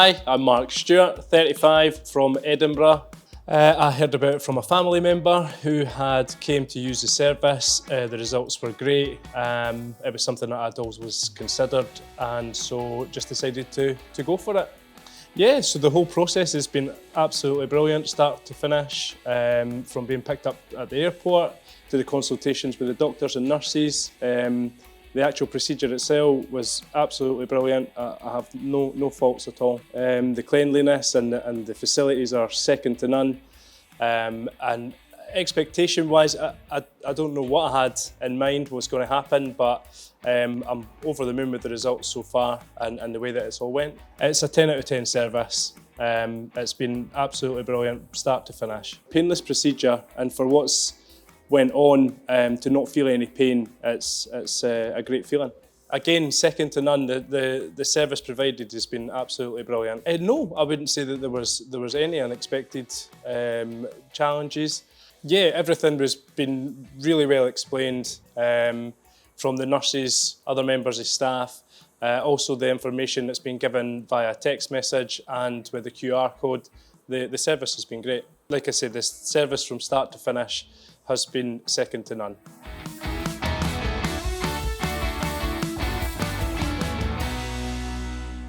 Hi, I'm Mark Stewart, 35, from Edinburgh. I heard about it from a family member who had came to use the service. The results were great. It was something that I'd always considered, and so just decided to go for it. Yeah, so the whole process has been absolutely brilliant, start to finish, from being picked up at the airport to the consultations with the doctors and nurses. The actual procedure itself was absolutely brilliant. I have no faults at all. The cleanliness and the facilities are second to none. And expectation-wise, I don't know what I had in mind was going to happen, but I'm over the moon with the results so far and the way that it's all went. It's a 10 out of 10 service. It's been absolutely brilliant, start to finish. Painless procedure, and for what's went on, to not feel any pain, it's a great feeling. Again, second to none. The service provided has been absolutely brilliant. No, I wouldn't say that there was any unexpected challenges. Yeah, everything was been really well explained from the nurses, other members of staff. Also the information that's been given via text message and with the QR code. The service has been great. Like I said, the service from start to finish has been second to none.